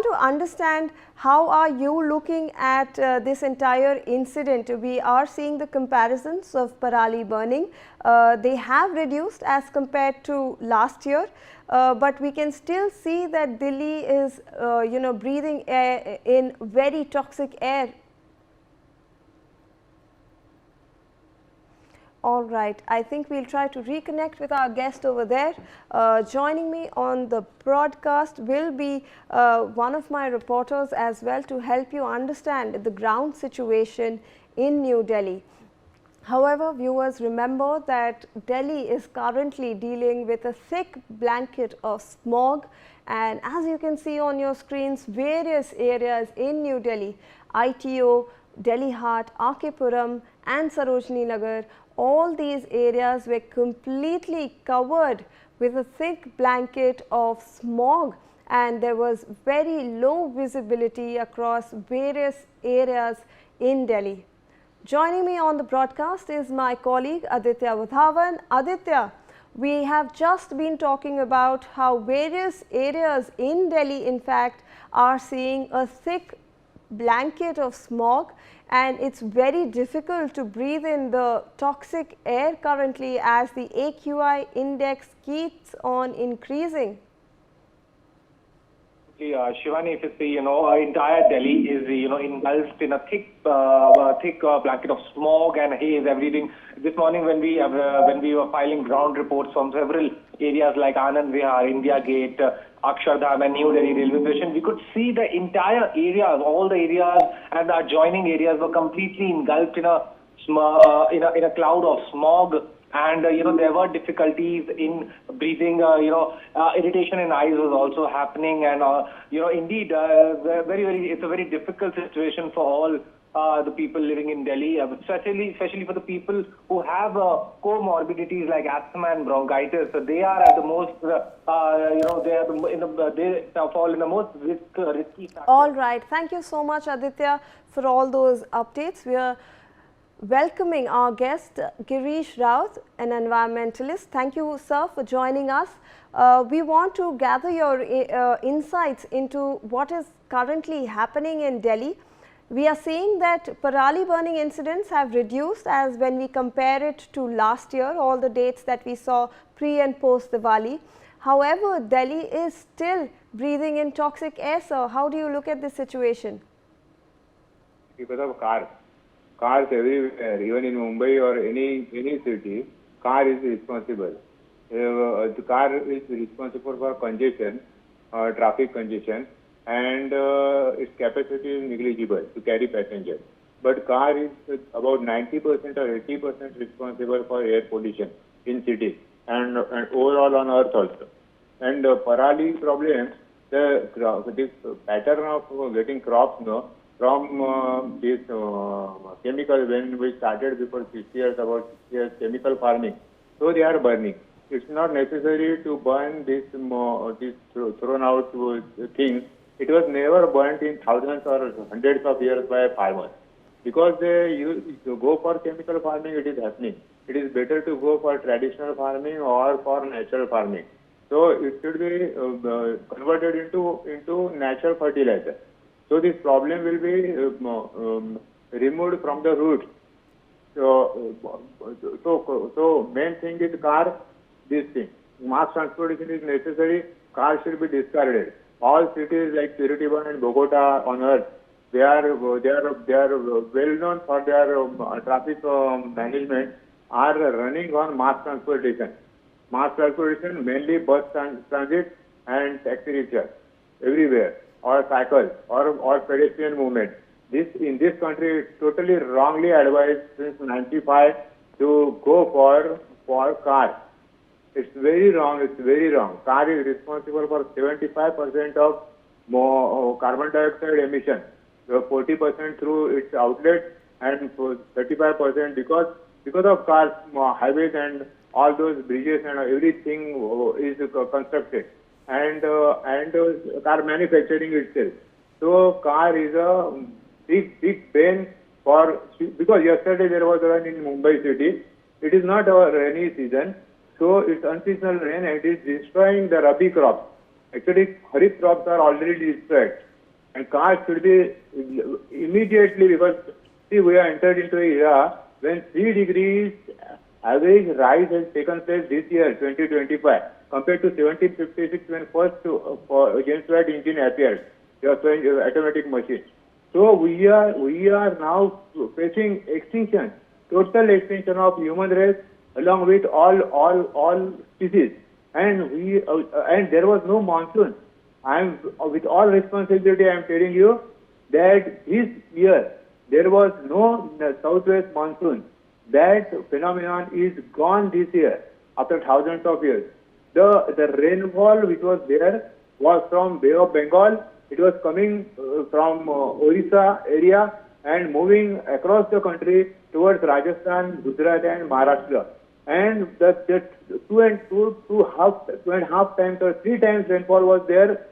to understand how are you looking at this entire incident. We are seeing the comparisons of parali burning. They have reduced as compared to last year, but we can still see that Delhi is breathing air in very toxic air. All right, I think we'll try to reconnect with our guest over there. Joining me on the broadcast will be one of my reporters as well to help you understand the ground situation in New Delhi. However, viewers, remember that Delhi is currently dealing with a thick blanket of smog, and as you can see on your screens, various areas in New Delhi, ITO, Delhi Hart, RK Puram and Sarojini Nagar, all these areas were completely covered with a thick blanket of smog, and there was very low visibility across various areas in Delhi. Joining me on the broadcast is my colleague Aditya Vadhavan. Aditya, we have just been talking about how various areas in Delhi in fact are seeing a thick blanket of smog, and it's very difficult to breathe in the toxic air currently as the AQI index keeps on increasing. Shivani, if you see, entire Delhi is, engulfed in a thick blanket of smog and haze, everything. This morning when we were filing ground reports from several areas like Anand Vihar, India Gate, Akshardham and New Delhi railway station, we could see the entire areas, all the areas and the adjoining areas were completely engulfed in a cloud of smog. And there were difficulties in breathing. Irritation in eyes was also happening, and indeed, it's a very difficult situation for all the people living in Delhi, especially for the people who have comorbidities like asthma and bronchitis. So they are at the most, they fall in the most risky factor. All right, thank you so much, Aditya, for all those updates. We are welcoming our guest Girish Raot, an environmentalist. Thank you, sir, for joining us. We want to gather your insights into what is currently happening in Delhi. We are seeing that parali burning incidents have reduced as when we compare it to last year, all the dates that we saw pre and post Diwali. However, Delhi is still breathing in toxic air, sir. How do you look at this situation? Because of cars everywhere, even in Mumbai or any city, car is responsible. The car is responsible for congestion, traffic congestion, and its capacity is negligible to carry passengers. But car is about 90% or 80% responsible for air pollution in cities and overall on earth also. And parali problem, this pattern of getting crops from this chemical, when we started before 6 years, about 6 years, chemical farming. So they are burning. It's not necessary to burn this thrown out things. It was never burnt in thousands or hundreds of years by farmers. Because they go for chemical farming, it is happening. It is better to go for traditional farming or for natural farming. So it should be converted into natural fertilizer. So this problem will be removed from the roots. So main thing is car, this thing. Mass transportation is necessary, cars should be discarded. All cities like Tirupati and Bogota on earth, they are well known for their traffic management, are running on mass transportation. Mass transportation, mainly bus transit and taxi rickshaw everywhere, or cycle or pedestrian movement. In this country, it's totally wrongly advised since 95 to go for car. It's very wrong. It's very wrong. Car is responsible for 75% of carbon dioxide emission, 40% through its outlet, and 35% because of cars, highways and all those bridges and everything is constructed, and car manufacturing itself. So car is a big pain for, because yesterday there was rain in Mumbai city. It is not our rainy season. So it's unseasonal rain and it is destroying the rabi crops. Actually, kharif crops are already destroyed. and cars should be immediately, because see, we are entered into an era when 3 degrees average rise has taken place this year, 2025, compared to 1756 when first James Watt engine appeared, the automatic machine. So we are now facing extinction, total extinction of human race along with all species, and and there was no monsoon. I am with all responsibility, I am telling you that this year there was no southwest monsoon. That phenomenon is gone this year after thousands of years. The rainfall which was there was from Bay of Bengal. It was coming from Orissa area and moving across the country towards Rajasthan, Gujarat and Maharashtra. And the two and a half times or 3 times rainfall was there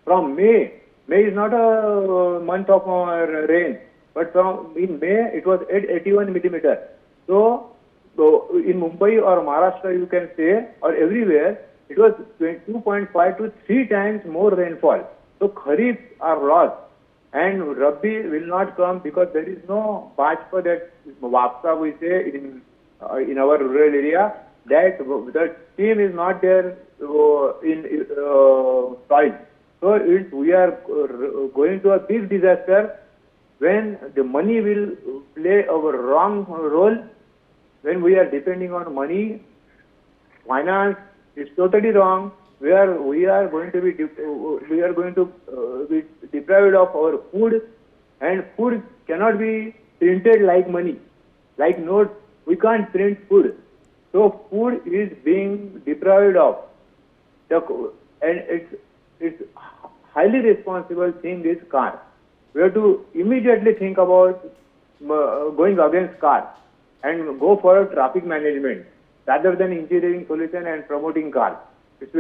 from May. May is not a month of rain, but in May it was 81 millimeter. So in Mumbai or Maharashtra you can say, or everywhere, it was 2.5 to 3 times more rainfall. So Kharif are lost and Rabi will not come because there is no Bajpa, that Vapsa we say in our rural area, that the steam is not there in soil. So we are going to a big disaster when the money will play a wrong role. When we are depending on money, finance is totally wrong. We are going to be deprived of our food, and food cannot be printed like money, like notes. We can't print food, so food is being deprived of. And it's highly responsible thing is car. We have to immediately think about going against car and go for a traffic management rather than engineering solution and promoting cars. It's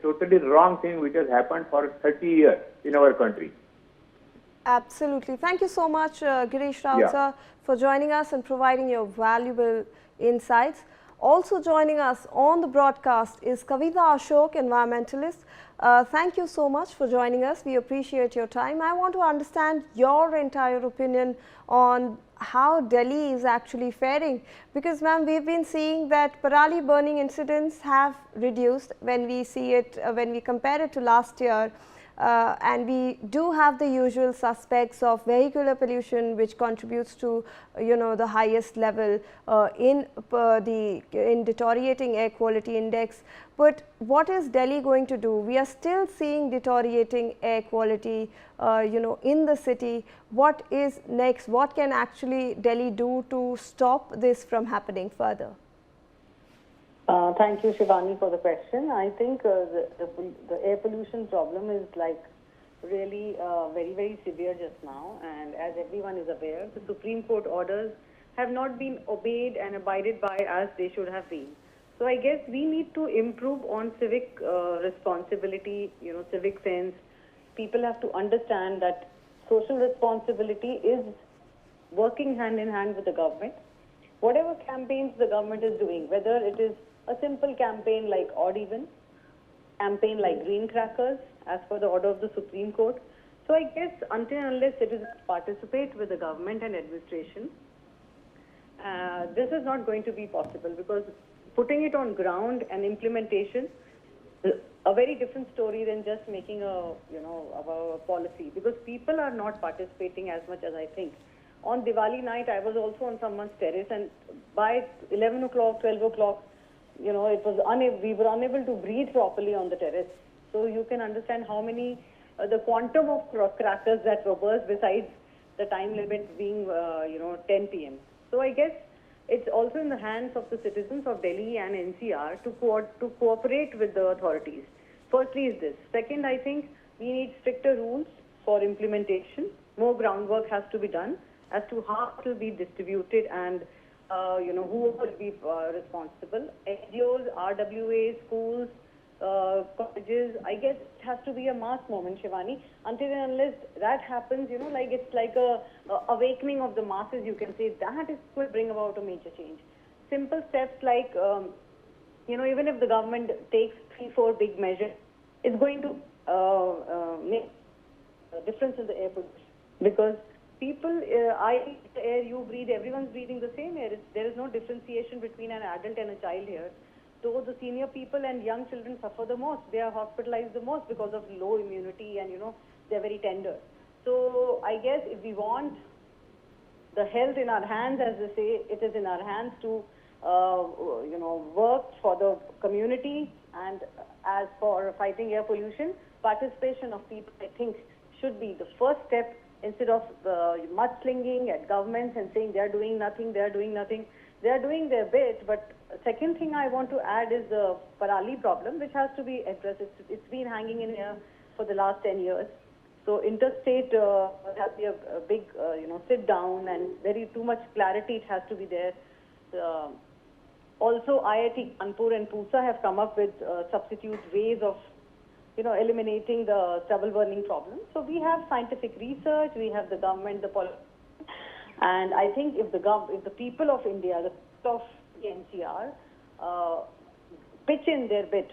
totally wrong thing which has happened for 30 years in our country. Absolutely. Thank you so much, Girish Raot, sir, for joining us and providing your valuable insights. Also joining us on the broadcast is Kavita Ashok, environmentalist. Thank you so much for joining us. We appreciate your time. I want to understand your entire opinion on how Delhi is actually faring, because ma'am, we've been seeing that Parali burning incidents have reduced when we see it, when we compare it to last year. And we do have the usual suspects of vehicular pollution, which contributes to the highest level in deteriorating air quality index. But what is Delhi going to do? We are still seeing deteriorating air quality in the city. What is next? What can actually Delhi do to stop this from happening further? Thank you, Shivani, for the question. I think the air pollution problem is really very, very severe just now. And as everyone is aware, the Supreme Court orders have not been obeyed and abided by as they should have been. So I guess we need to improve on civic responsibility, civic sense. People have to understand that social responsibility is working hand in hand with the government. Whatever campaigns the government is doing, whether it is a simple campaign like odd even, campaign like green crackers as per the order of the Supreme Court. So I guess until and unless citizens participate with the government and administration, this is not going to be possible, because putting it on ground and implementation is a very different story than just making a policy, because people are not participating as much as I think. On Diwali night, I was also on someone's terrace, and by 11 o'clock, 12 o'clock, we were unable to breathe properly on the terrace. So you can understand how many, the quantum of crackers that were burst, besides the time limit being, 10 p.m. So I guess it's also in the hands of the citizens of Delhi and NCR to cooperate with the authorities. Firstly is this. Second, I think we need stricter rules for implementation. More groundwork has to be done as to how it will be distributed and who will be responsible. NGOs, RWAs, schools, colleges, I guess it has to be a mass moment, Shivani. Until and unless that happens, it's like a awakening of the masses, you can say, that will bring about a major change. Simple steps like, even if the government takes 3-4 big measures, it's going to make difference in the air pollution. Because people, I, the air you breathe, everyone's breathing the same air. There is no differentiation between an adult and a child here. So the senior people and young children suffer the most. They are hospitalized the most because of low immunity and, they're very tender. So I guess if we want the health in our hands, as they say, it is in our hands to, work for the community. And as for fighting air pollution, participation of people, I think, should be the first step instead of mudslinging at governments and saying they're doing nothing, they're doing nothing. They're doing their bit, but second thing I want to add is the Parali problem, which has to be addressed. It's been hanging in here for the last 10 years. So interstate has to be a big, sit down and too much clarity. It has to be there. Also, IIT Kanpur and Pusa have come up with substitute ways of, eliminating the stubble burning problem. So we have scientific research, we have the government, the policy, and I think if the people of India, the people of the NCR, pitch in their bit,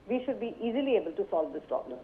we should be easily able to solve this problem.